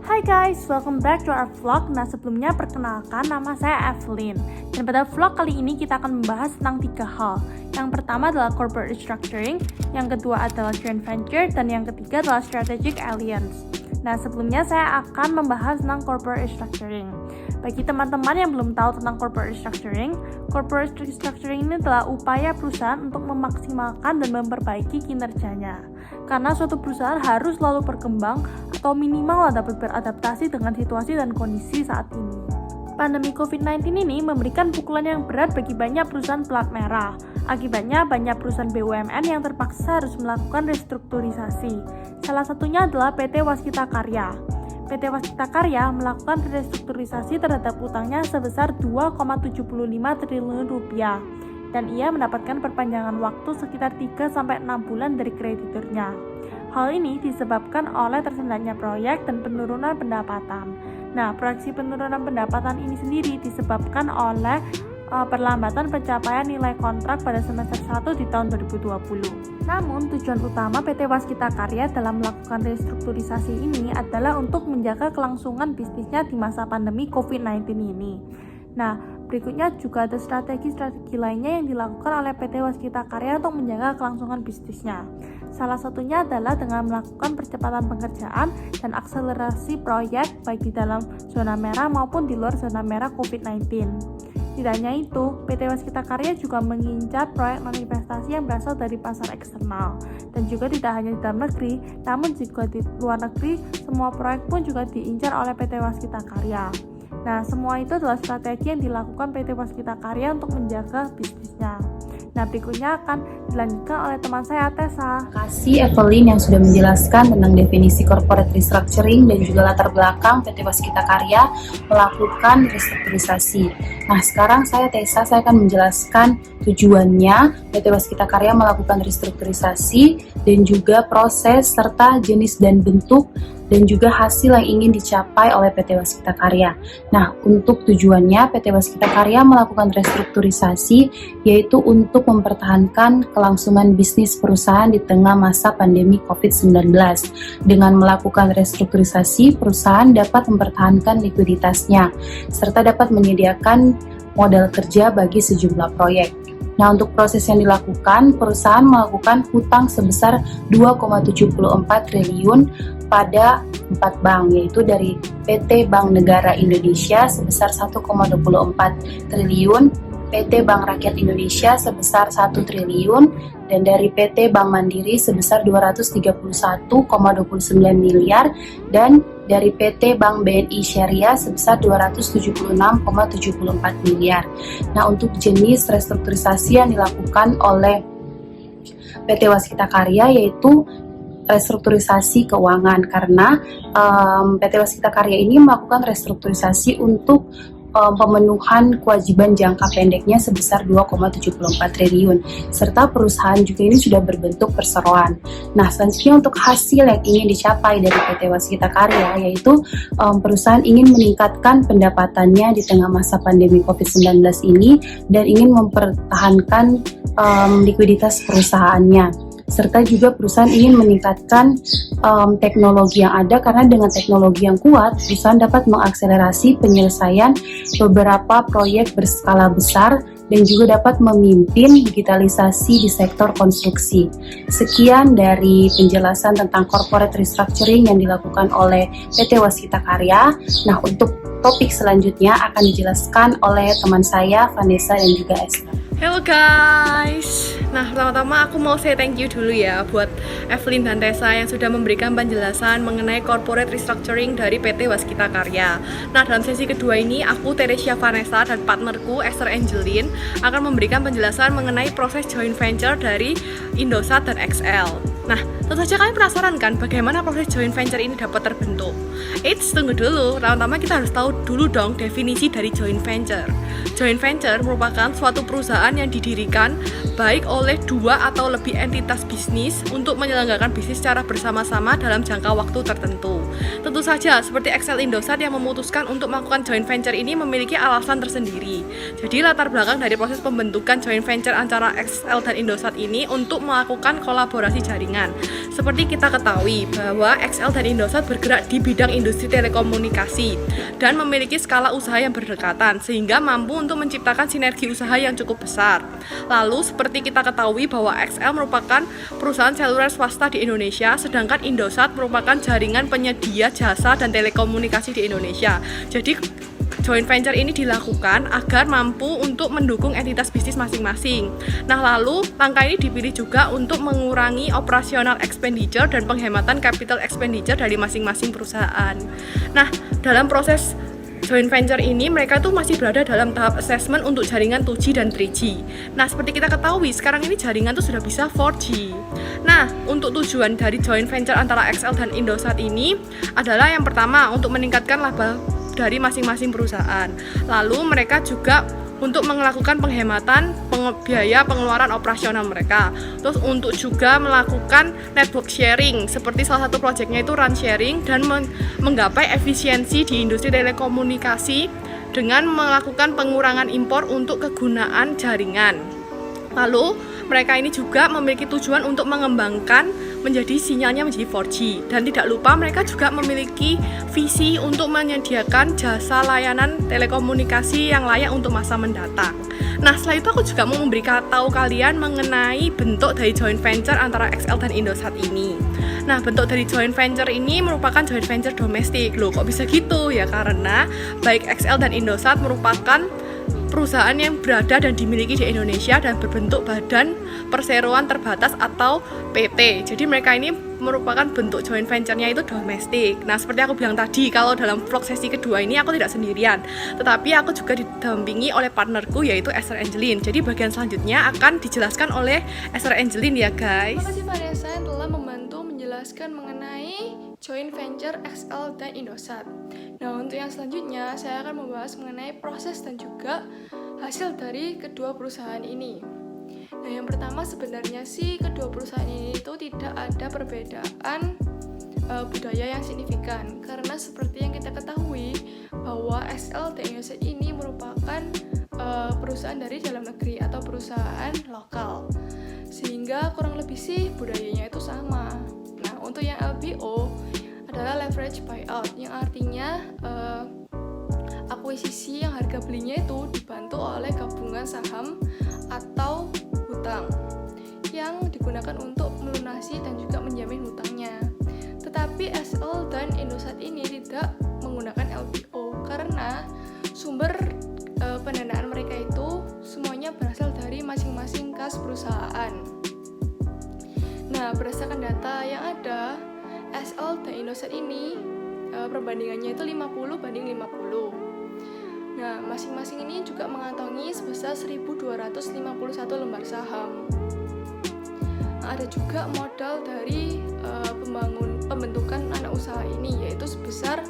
Hai guys, welcome back to our vlog. Nah sebelumnya perkenalkan, nama saya Evelyn. Dan pada vlog kali ini kita akan membahas tentang 3 hal. Yang pertama adalah corporate restructuring, yang kedua adalah joint venture, dan yang ketiga adalah strategic alliance. Nah sebelumnya saya akan membahas tentang corporate restructuring. Bagi teman-teman yang belum tahu tentang corporate restructuring ini adalah upaya perusahaan untuk memaksimalkan dan memperbaiki kinerjanya. Karena suatu perusahaan harus selalu berkembang atau minimal dapat beradaptasi dengan situasi dan kondisi saat ini. Pandemi COVID-19 ini memberikan pukulan yang berat bagi banyak perusahaan plat merah. Akibatnya banyak perusahaan BUMN yang terpaksa harus melakukan restrukturisasi. Salah satunya adalah PT Waskita Karya. PT Waskita Karya melakukan restrukturisasi terhadap utangnya sebesar 2,75 triliun rupiah dan ia mendapatkan perpanjangan waktu sekitar 3-6 bulan dari krediturnya. Hal ini disebabkan oleh tersendatnya proyek dan penurunan pendapatan. Nah, proyeksi penurunan pendapatan ini sendiri disebabkan oleh perlambatan pencapaian nilai kontrak pada semester 1 di tahun 2020. Namun, tujuan utama PT Waskita Karya dalam melakukan restrukturisasi ini adalah untuk menjaga kelangsungan bisnisnya di masa pandemi COVID-19 ini. Nah, berikutnya juga ada strategi-strategi lainnya yang dilakukan oleh PT Waskita Karya untuk menjaga kelangsungan bisnisnya. Salah satunya adalah dengan melakukan percepatan pengerjaan dan akselerasi proyek baik di dalam zona merah maupun di luar zona merah COVID-19. Tidak hanya itu, PT Waskita Karya juga mengincar proyek non-investasi yang berasal dari pasar eksternal. Dan juga tidak hanya di dalam negeri, namun juga di luar negeri, semua proyek pun juga diincar oleh PT Waskita Karya. Nah, semua itu adalah strategi yang dilakukan PT Waskita Karya untuk menjaga bisnisnya. Nah, berikutnya akan dilanjutkan oleh teman saya, Tessa. Terima kasih Evelyn yang sudah menjelaskan tentang definisi corporate restructuring dan juga latar belakang PT Waskita Karya melakukan restrukturisasi. Nah, sekarang saya akan menjelaskan tujuannya PT Waskita Karya melakukan restrukturisasi dan juga proses serta jenis dan bentuk dan juga hasil yang ingin dicapai oleh PT Waskita Karya. Nah, untuk tujuannya PT Waskita Karya melakukan restrukturisasi yaitu untuk mempertahankan kelangsungan bisnis perusahaan di tengah masa pandemi COVID-19. Dengan melakukan restrukturisasi, perusahaan dapat mempertahankan likuiditasnya serta dapat menyediakan modal kerja bagi sejumlah proyek. Nah, untuk proses yang dilakukan, perusahaan melakukan hutang sebesar 2,74 triliun pada 4 bank, yaitu dari PT Bank Negara Indonesia sebesar 1,24 triliun, PT Bank Rakyat Indonesia sebesar 1 triliun, dan dari PT Bank Mandiri sebesar 231,29 miliar, dan dari PT Bank BNI Syariah sebesar 276,74 miliar. Nah, untuk jenis restrukturisasi yang dilakukan oleh PT Waskita Karya yaitu restrukturisasi keuangan, karena PT Waskita Karya ini melakukan restrukturisasi untuk pemenuhan kewajiban jangka pendeknya sebesar 2,74 triliun serta perusahaan juga ini sudah berbentuk perseroan. Nah, selanjutnya untuk hasil yang ingin dicapai dari PT Waskita Karya yaitu perusahaan ingin meningkatkan pendapatannya di tengah masa pandemi COVID-19 ini dan ingin mempertahankan likuiditas perusahaannya. Serta juga perusahaan ingin meningkatkan teknologi yang ada, karena dengan teknologi yang kuat, perusahaan dapat mengakselerasi penyelesaian beberapa proyek berskala besar dan juga dapat memimpin digitalisasi di sektor konstruksi. Sekian dari penjelasan tentang corporate restructuring yang dilakukan oleh PT Waskita Karya. Nah, untuk topik selanjutnya akan dijelaskan oleh teman saya, Vanessa dan juga Esther. Hello guys. Nah, pertama-tama aku mau say thank you dulu ya buat Evelyn dan Tessa yang sudah memberikan penjelasan mengenai corporate restructuring dari PT Waskita Karya. Nah, dalam sesi kedua ini aku, Teresia Vanessa, dan partnerku Esther Angelin akan memberikan penjelasan mengenai proses joint venture dari Indosat dan XL. Nah, tentu saja kalian penasaran kan bagaimana proses joint venture ini dapat terbentuk? Eits, tunggu dulu. Pertama kita harus tahu dulu dong definisi dari joint venture. Joint venture merupakan suatu perusahaan yang didirikan baik oleh 2 atau lebih entitas bisnis untuk menyelenggarakan bisnis secara bersama-sama dalam jangka waktu tertentu. Tentu saja seperti XL Indosat yang memutuskan untuk melakukan joint venture ini memiliki alasan tersendiri. Jadi latar belakang dari proses pembentukan joint venture antara XL dan Indosat ini untuk melakukan kolaborasi jaringan jaringan. Seperti kita ketahui bahwa XL dan Indosat bergerak di bidang industri telekomunikasi dan memiliki skala usaha yang berdekatan sehingga mampu untuk menciptakan sinergi usaha yang cukup besar. Lalu seperti kita ketahui bahwa XL merupakan perusahaan seluler swasta di Indonesia, sedangkan Indosat merupakan jaringan penyedia jasa dan telekomunikasi di Indonesia. Jadi joint venture ini dilakukan agar mampu untuk mendukung entitas bisnis masing-masing. Nah, lalu langkah ini dipilih juga untuk mengurangi operational expenditure dan penghematan capital expenditure dari masing-masing perusahaan. Nah, dalam proses joint venture ini mereka tuh masih berada dalam tahap assessment untuk jaringan 2G dan 3G. Nah, seperti kita ketahui sekarang ini jaringan tuh sudah bisa 4G. Nah, untuk tujuan dari joint venture antara XL dan Indosat ini adalah yang pertama untuk meningkatkan laba dari masing-masing perusahaan. Lalu mereka juga untuk melakukan penghematan biaya pengeluaran operasional mereka. Terus untuk juga melakukan network sharing, seperti salah satu proyeknya itu run sharing dan menggapai efisiensi di industri telekomunikasi dengan melakukan pengurangan impor untuk kegunaan jaringan. Lalu mereka ini juga memiliki tujuan untuk mengembangkan menjadi sinyalnya menjadi 4G, dan tidak lupa mereka juga memiliki visi untuk menyediakan jasa layanan telekomunikasi yang layak untuk masa mendatang. Nah, setelah itu aku juga mau tahu kalian mengenai bentuk dari joint venture antara XL dan Indosat ini. Nah, bentuk dari joint venture ini merupakan joint venture domestik. Loh, kok bisa gitu? Ya karena baik XL dan Indosat merupakan perusahaan yang berada dan dimiliki di Indonesia dan berbentuk badan perseroan terbatas atau PT. Jadi mereka ini merupakan bentuk joint venture-nya itu domestik. Nah, seperti aku bilang tadi, kalau dalam vlog sesi kedua ini aku tidak sendirian, tetapi aku juga didampingi oleh partnerku yaitu Esther Angelin. Jadi bagian selanjutnya akan dijelaskan oleh Esther Angelin ya guys. Terima kasih Vanessa yang telah membantu menjelaskan mengenai joint venture XL dan Indosat. Nah, untuk yang selanjutnya saya akan membahas mengenai proses dan juga hasil dari kedua perusahaan ini. Nah, yang pertama sebenarnya sih kedua perusahaan ini itu tidak ada perbedaan budaya yang signifikan, karena seperti yang kita ketahui bahwa XL dan Indosat ini merupakan perusahaan dari dalam negeri atau perusahaan lokal, sehingga kurang lebih sih budayanya itu sama. Nah, untuk yang LBO adalah leverage buyout, yang artinya akuisisi yang harga belinya itu dibantu oleh gabungan saham atau hutang yang digunakan untuk melunasi dan juga menjamin hutangnya. Tetapi XL dan Indosat ini tidak menggunakan LBO karena sumber pendanaan mereka itu semuanya berasal dari masing-masing kas perusahaan. Nah, berdasarkan data yang ada, XL dan Indosat ini perbandingannya itu 50/50. Nah, masing-masing ini juga mengantongi sebesar 1.251 lembar saham. Nah, ada juga modal dari pembentukan anak usaha ini yaitu sebesar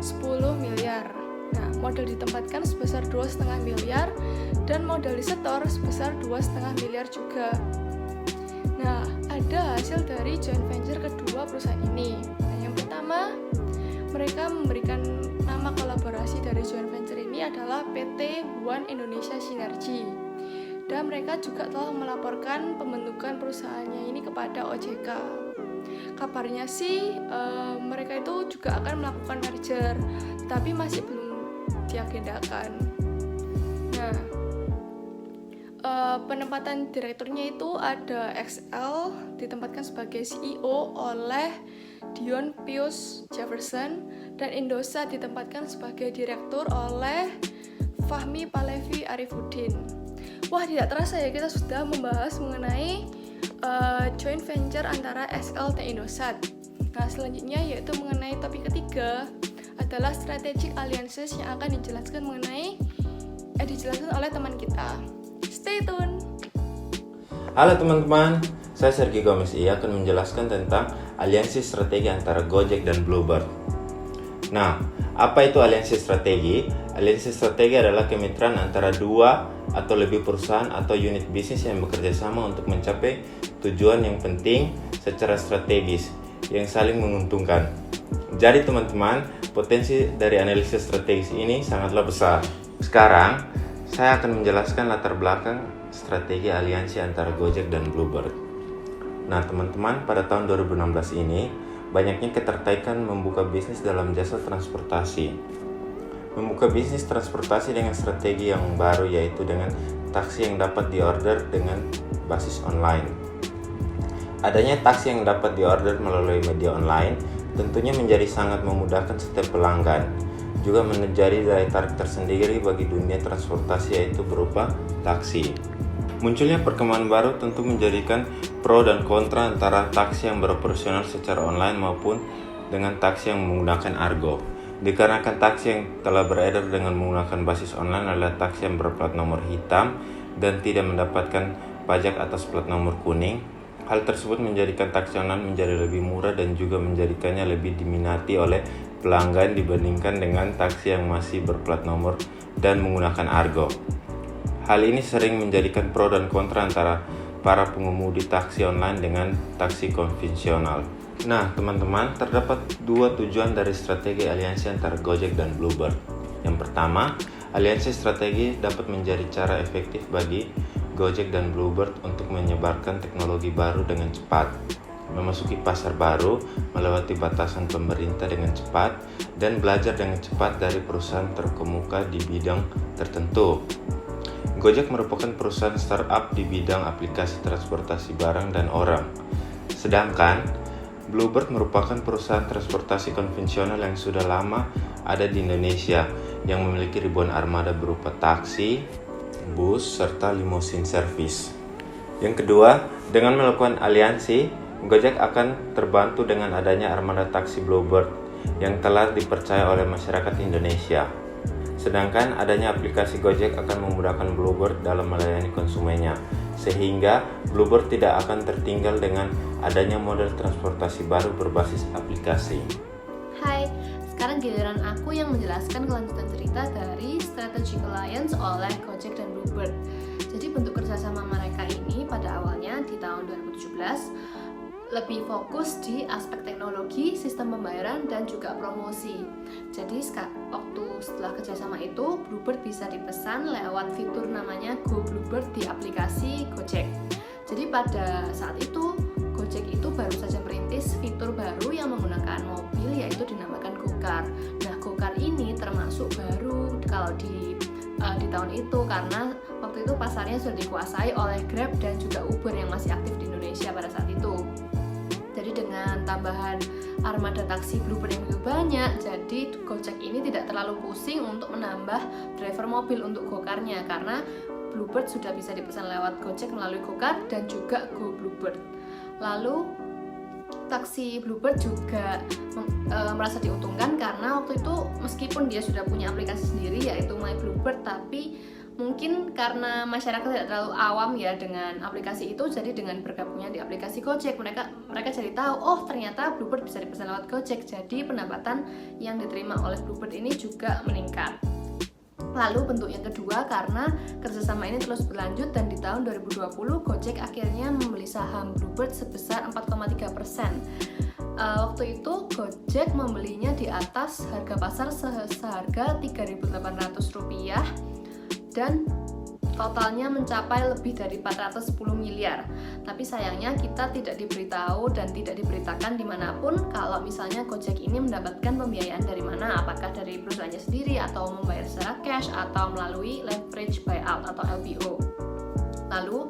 10 miliar. Nah, modal ditempatkan sebesar 2,5 miliar dan modal disetor sebesar 2,5 miliar juga. Nah, ada hasil dari joint venture kedua perusahaan ini. Nah, yang pertama, mereka memberikan nama kolaborasi dari joint venture ini adalah PT One Indonesia Sinergi. Dan mereka juga telah melaporkan pembentukan perusahaannya ini kepada OJK. Kabarnya sih mereka itu juga akan melakukan merger, tapi masih belum diagendakan. Nah, penempatan direkturnya itu ada XL ditempatkan sebagai CEO oleh Dion Pius Jefferson dan Indosat ditempatkan sebagai direktur oleh Fahmi Palevi Arifuddin. Wah, tidak terasa ya kita sudah membahas mengenai joint venture antara XL dan Indosat. Nah, selanjutnya yaitu mengenai topik ketiga adalah strategic alliances yang akan dijelaskan oleh teman kita. Stay tune. Halo teman-teman, saya Sergi Gomez akan menjelaskan tentang aliansi strategi antara Gojek dan Bluebird. Nah, apa itu aliansi strategi? Aliansi strategi adalah kemitraan antara dua atau lebih perusahaan atau unit bisnis yang bekerja sama untuk mencapai tujuan yang penting secara strategis yang saling menguntungkan. Jadi teman-teman, potensi dari analisis strategis ini sangatlah besar. Sekarang, saya akan menjelaskan latar belakang strategi aliansi antara Gojek dan Bluebird. Nah, teman-teman, pada tahun 2016 ini, banyaknya ketertarikan membuka bisnis dalam jasa transportasi. Membuka bisnis transportasi dengan strategi yang baru, yaitu dengan taksi yang dapat diorder dengan basis online. Adanya taksi yang dapat diorder melalui media online tentunya menjadi sangat memudahkan setiap pelanggan. Juga menjadi daya tarik tersendiri bagi dunia transportasi, yaitu berupa taksi. Munculnya perkembangan baru tentu menjadikan pro dan kontra antara taksi yang beroperasional secara online maupun dengan taksi yang menggunakan argo. Dikarenakan taksi yang telah beredar dengan menggunakan basis online adalah taksi yang berplat nomor hitam dan tidak mendapatkan pajak atas plat nomor kuning. Hal tersebut menjadikan taksi online menjadi lebih murah dan juga menjadikannya lebih diminati oleh pelanggan dibandingkan dengan taksi yang masih berplat nomor dan menggunakan argo. Hal ini sering menjadikan pro dan kontra antara para pengemudi taksi online dengan taksi konvensional. Nah, teman-teman, terdapat dua tujuan dari strategi aliansi antara Gojek dan Bluebird. Yang pertama, aliansi strategi dapat menjadi cara efektif bagi Gojek dan Bluebird untuk menyebarkan teknologi baru dengan cepat, memasuki pasar baru, melewati batasan pemerintah dengan cepat, dan belajar dengan cepat dari perusahaan terkemuka di bidang tertentu. Gojek merupakan perusahaan startup di bidang aplikasi transportasi barang dan orang. Sedangkan Bluebird merupakan perusahaan transportasi konvensional yang sudah lama ada di Indonesia, yang memiliki ribuan armada berupa taksi, bus, serta limousine service. Yang kedua, dengan melakukan aliansi, Gojek akan terbantu dengan adanya armada taksi Bluebird yang telah dipercaya oleh masyarakat Indonesia. Sedangkan adanya aplikasi Gojek akan memudahkan Bluebird dalam melayani konsumennya, sehingga Bluebird tidak akan tertinggal dengan adanya model transportasi baru berbasis aplikasi. Hai, sekarang giliran aku yang menjelaskan kelanjutan cerita dari Strategic Alliance oleh Gojek dan Bluebird. Jadi bentuk kerjasama mereka ini pada awalnya di tahun 2017 lebih fokus di aspek teknologi, sistem pembayaran, dan juga promosi. Jadi waktu setelah kerjasama itu, Bluebird bisa dipesan lewat fitur namanya Go Bluebird di aplikasi Gojek. Jadi pada saat itu, Gojek itu baru saja merintis fitur baru yang menggunakan mobil, yaitu dinamakan GoCar. Nah, GoCar ini termasuk baru kalau di tahun itu, karena waktu itu pasarnya sudah dikuasai oleh Grab dan juga Uber yang masih aktif di Indonesia pada saat itu. Jadi dengan tambahan armada taksi Bluebird yang lebih banyak, jadi Gojek ini tidak terlalu pusing untuk menambah driver mobil untuk GoCar-nya, karena Bluebird sudah bisa dipesan lewat Gojek melalui GoCar dan juga Go Bluebird. Lalu taksi Bluebird juga merasa diuntungkan karena waktu itu meskipun dia sudah punya aplikasi sendiri yaitu My Bluebird, tapi mungkin karena masyarakat tidak terlalu awam ya dengan aplikasi itu, jadi dengan bergabungnya di aplikasi Gojek mereka jadi tahu, oh ternyata Bluebird bisa dipesan lewat Gojek, jadi pendapatan yang diterima oleh Bluebird ini juga meningkat. Lalu bentuk yang kedua, karena kerjasama ini terus berlanjut dan di tahun 2020 Gojek akhirnya membeli saham Bluebird sebesar 4,3%. Waktu itu Gojek membelinya di atas harga pasar seharga Rp3.800 dan totalnya mencapai lebih dari 410 miliar. Tapi sayangnya kita tidak diberitahu dan tidak diberitakan dimanapun kalau misalnya Gojek ini mendapatkan pembiayaan dari mana, apakah dari perusahaannya sendiri atau membayar secara cash atau melalui leverage buyout atau LBO. Lalu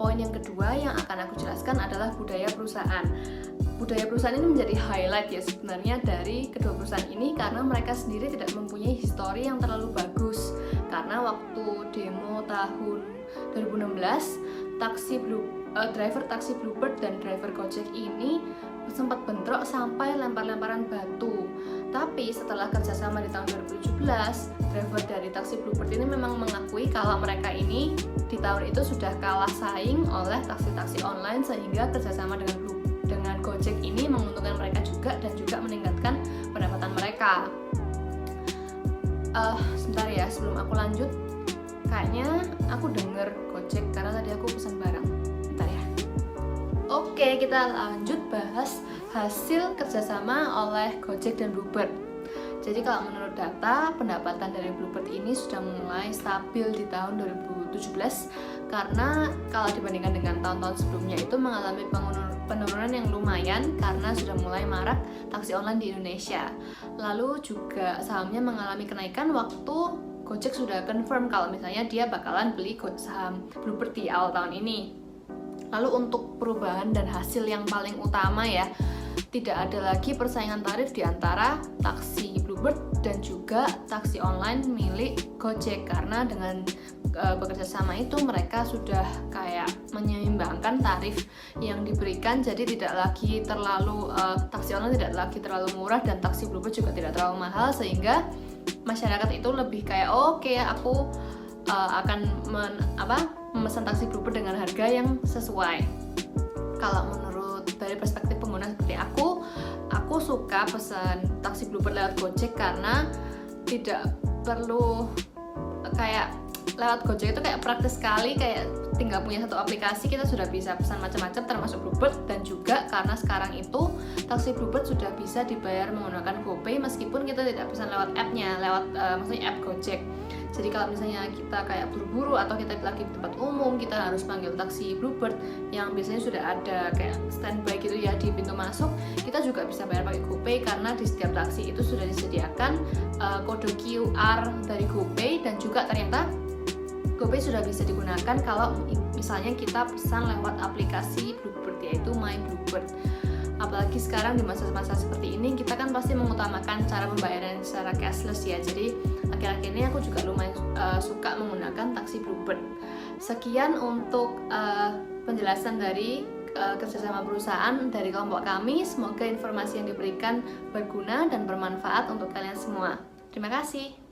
poin yang kedua yang akan aku jelaskan adalah budaya perusahaan. Budaya perusahaan ini menjadi highlight ya sebenarnya dari kedua perusahaan ini, karena mereka sendiri tidak mempunyai histori yang terlalu bagus. Karena waktu demo tahun 2016, driver taksi Bluebird dan driver Gojek ini sempat bentrok sampai lempar-lemparan batu. Tapi setelah kerjasama di tahun 2017, driver dari taksi Bluebird ini memang mengakui kalau mereka ini di tahun itu sudah kalah saing oleh taksi-taksi online, sehingga kerjasama dengan Gojek ini menguntungkan mereka juga dan juga meningkatkan pendapatan mereka. Sebentar ya, sebelum aku lanjut, kayaknya aku denger Gojek karena tadi aku pesan barang. Bentar ya. Oke, kita lanjut bahas hasil kerjasama oleh Gojek dan Bluebird. Jadi kalau menurut data, pendapatan dari Bluebird ini sudah mulai stabil di tahun 2017 karena kalau dibandingkan dengan tahun-tahun sebelumnya itu mengalami penurunan yang lumayan karena sudah mulai marak taksi online di Indonesia. Lalu juga sahamnya mengalami kenaikan waktu Gojek sudah confirm kalau misalnya dia bakalan beli saham Bluebird di awal tahun ini. Lalu untuk perubahan dan hasil yang paling utama ya, tidak ada lagi persaingan tarif di antara taksi Bluebird dan juga taksi online milik Gojek karena dengan bekerja sama itu mereka sudah kayak menyeimbangkan tarif yang diberikan, jadi tidak lagi terlalu taksi online tidak lagi terlalu murah dan taksi Bluebird juga tidak terlalu mahal, sehingga masyarakat itu lebih kayak oke, aku akan memesan taksi Bluebird dengan harga yang sesuai. Kalau menurut dari perspektif pengguna seperti aku suka pesan taksi Bluebird lewat Gojek karena tidak perlu kayak lewat Gojek itu kayak praktis sekali, kayak tinggal punya satu aplikasi kita sudah bisa pesan macam-macam termasuk Bluebird, dan juga karena sekarang itu taksi Bluebird sudah bisa dibayar menggunakan GoPay meskipun kita tidak pesan lewat app-nya, maksudnya app Gojek. Jadi kalau misalnya kita kayak buru-buru atau kita lagi di tempat umum, kita harus panggil taksi Bluebird yang biasanya sudah ada kayak standby gitu ya di pintu masuk, kita juga bisa bayar pakai GoPay karena di setiap taksi itu sudah disediakan kode QR dari GoPay, dan juga ternyata GoPay sudah bisa digunakan kalau misalnya kita pesan lewat aplikasi Bluebird, yaitu My Bluebird. Apalagi sekarang di masa-masa seperti ini kita kan pasti mengutamakan cara pembayaran secara cashless ya. Jadi akhir-akhir ini aku juga lumayan suka menggunakan taksi Bluebird. Sekian untuk penjelasan dari kerjasama perusahaan dari kelompok kami. Semoga informasi yang diberikan berguna dan bermanfaat untuk kalian semua. Terima kasih.